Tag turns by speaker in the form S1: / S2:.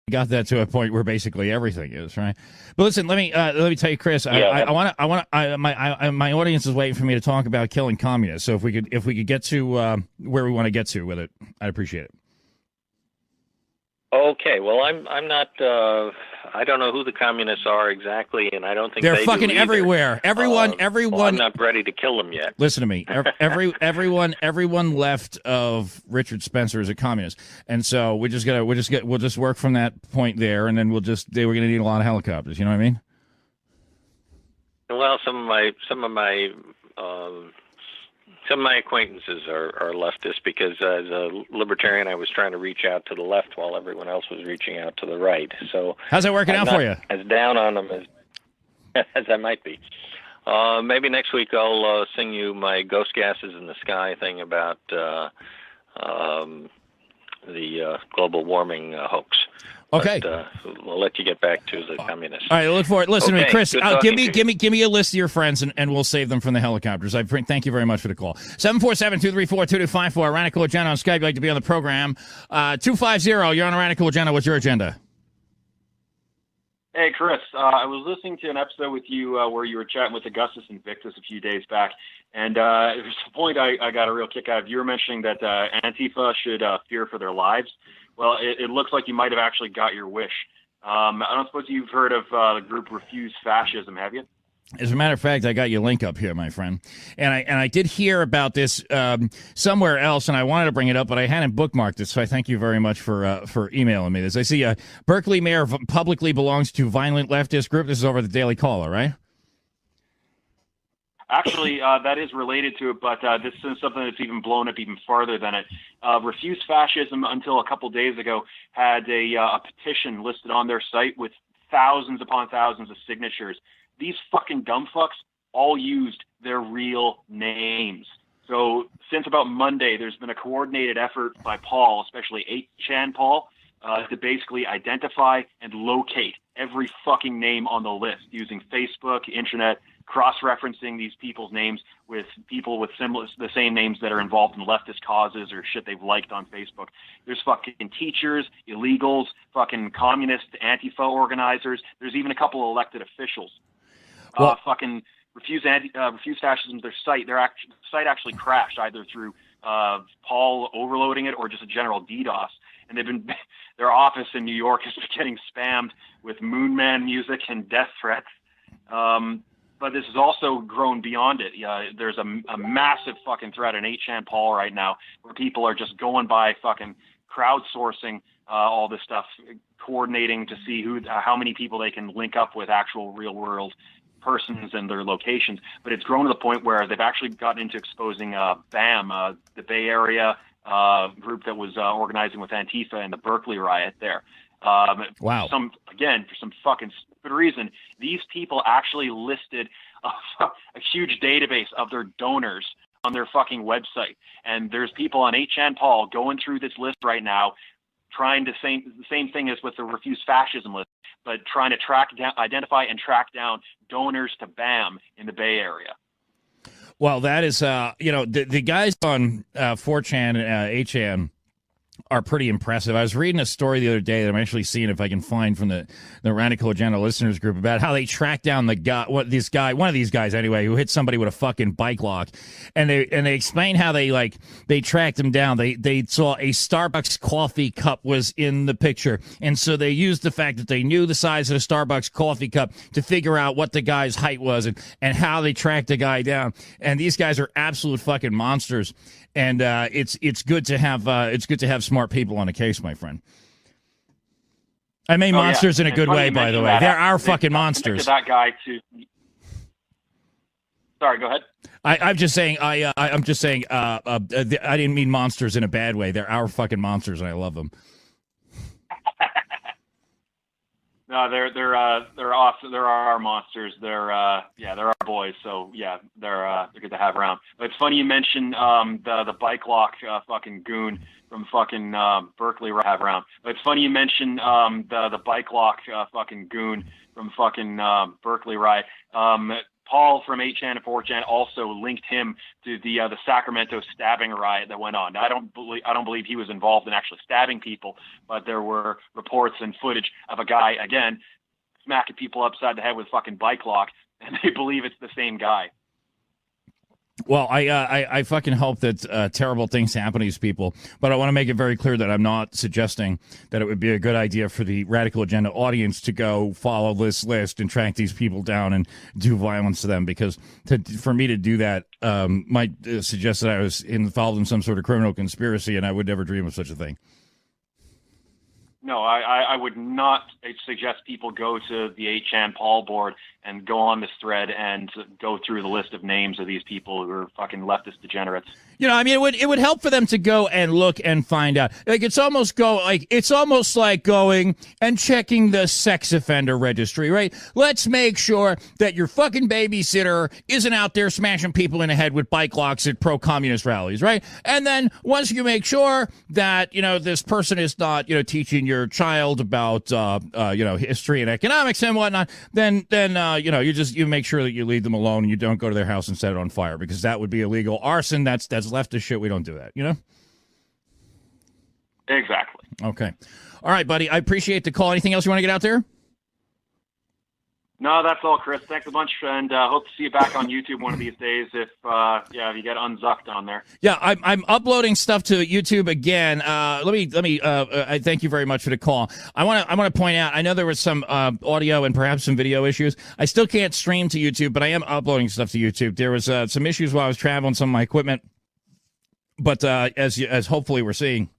S1: got that to a point where basically everything is right. But listen, let me tell you, Chris.
S2: Yeah.
S1: My audience is waiting for me to talk about killing communists. So if we could get to where we want to get to with it, I'd appreciate it.
S2: Okay, well, I'm not. I don't know who the communists are exactly, and I don't think
S1: they're
S2: they
S1: fucking
S2: do either.
S1: everywhere. Everyone.
S2: Well, I'm not ready to kill them yet.
S1: Listen to me. Everyone left of Richard Spencer is a communist, and so we'll just work from that point there, and then we're going to need a lot of helicopters. You know what I mean?
S2: Well, some of my acquaintances are leftists because as a libertarian, I was trying to reach out to the left while everyone else was reaching out to the right. So
S1: how's that working out for you?
S2: As down on them as I might be. Maybe next week I'll sing you my ghost gases in the sky thing about the global warming hoax.
S1: Okay,
S2: but, we'll let you get back to the communists.
S1: All right, I look forward. Listen to me, Chris. Give me a list of your friends, and we'll save them from the helicopters. Thank you very much for the call. 747-234-2254. Radical Agenda on Skype. You'd like to be on the program? 250. You're on a Radical Agenda. What's your agenda?
S3: Hey, Chris. I was listening to an episode with you where you were chatting with Augustus Invictus a few days back, and it was the point I got a real kick out of. You were mentioning that Antifa should fear for their lives. Well, it looks like you might have actually got your wish. I don't suppose you've heard of the group Refuse Fascism, have you?
S1: As a matter of fact, I got your link up here, my friend, and I did hear about this somewhere else, and I wanted to bring it up, but I hadn't bookmarked it. So I thank you very much for emailing me this. I see Berkeley mayor publicly belongs to violent leftist group. This is over the Daily Caller, right?
S3: Actually, that is related to it, but this is something that's even blown up even farther than it. Refuse Fascism, until a couple days ago, had a petition listed on their site with thousands upon thousands of signatures. These fucking dumb fucks all used their real names. So since about Monday, there's been a coordinated effort by Paul, especially 8chan Paul, to basically identify and locate every fucking name on the list using Facebook, internet, cross-referencing these people's names with people with the same names that are involved in leftist causes or shit they've liked on Facebook. There's fucking teachers, illegals, fucking communist Antifa organizers. There's even a couple of elected officials. Fucking Refuse Fascism, their site actually crashed either through Paul overloading it or just a general DDoS. And their office in New York is getting spammed with Moonman music and death threats. But this has also grown beyond it. There's a massive fucking threat in 8chan Paul right now where people are just going by fucking crowdsourcing all this stuff, coordinating to see how many people they can link up with actual real world persons and their locations. But it's grown to the point where they've actually gotten into exposing BAM, the Bay Area group that was organizing with Antifa and the Berkeley riot there.
S1: Wow.
S3: For some fucking stupid reason, these people actually listed a huge database of their donors on their fucking website. And there's people on 8chan Paul going through this list right now, trying to the same thing as with the Refuse Fascism list, but trying to identify and track down donors to BAM in the Bay Area.
S1: Well, that is, the guys on 4chan and 8chan are pretty impressive. I was reading a story the other day that I'm actually seeing if I can find from the Radical Agenda listeners group about how they tracked down one of these guys anyway, who hit somebody with a fucking bike lock, and they explain how they tracked him down. They saw a Starbucks coffee cup was in the picture, and so they used the fact that they knew the size of the Starbucks coffee cup to figure out what the guy's height was and how they tracked the guy down. And these guys are absolute fucking monsters. And it's good to have smart people on a case, my friend. I mean monsters in a good way, by the way. There are fucking monsters.
S3: That guy too. Sorry, go ahead.
S1: I'm just saying. I didn't mean monsters in a bad way. They're our fucking monsters, and I love them.
S3: No, they're awesome. They're our monsters. They're our boys. So yeah, they're good to have around. But it's funny you mentioned the bike lock fucking goon from fucking Berkeley have around. But it's funny you mentioned the bike lock fucking goon from fucking Berkeley riot. Paul from 8chan and 4chan also linked him to the Sacramento stabbing riot that went on. Now, I don't believe he was involved in actually stabbing people, but there were reports and footage of a guy, again, smacking people upside the head with a fucking bike lock, and they believe it's the same guy.
S1: Well, I fucking hope that terrible things happen to these people, but I want to make it very clear that I'm not suggesting that it would be a good idea for the Radical Agenda audience to go follow this list and track these people down and do violence to them, because for me to do that might suggest that I was involved in some sort of criminal conspiracy, and I would never dream of such a thing.
S3: No, I would not suggest people go to the 8chan Paul board and go on this thread and go through the list of names of these people who are fucking leftist degenerates.
S1: You know, I mean, it would help for them to go and look and find out. Like, it's almost like going and checking the sex offender registry, right? Let's make sure that your fucking babysitter isn't out there smashing people in the head with bike locks at pro-communist rallies, right? And then once you make sure that, you know, this person is not, you know, teaching your child about, you know, history and economics and whatnot, then you know, you make sure that you leave them alone and you don't go to their house and set it on fire, because that would be illegal arson. That's leftist shit. We don't do that, you know?
S3: Exactly.
S1: Okay. All right, buddy. I appreciate the call. Anything else you want to get out there?
S3: No, that's all, Chris. Thanks a bunch, and hope to see you back on YouTube one of these days if you get unzucked on there.
S1: Yeah, I'm uploading stuff to YouTube again. Let me. I thank you very much for the call. I want to point out, I know there was some audio and perhaps some video issues. I still can't stream to YouTube, but I am uploading stuff to YouTube. There was some issues while I was traveling some of my equipment, but as hopefully we're seeing,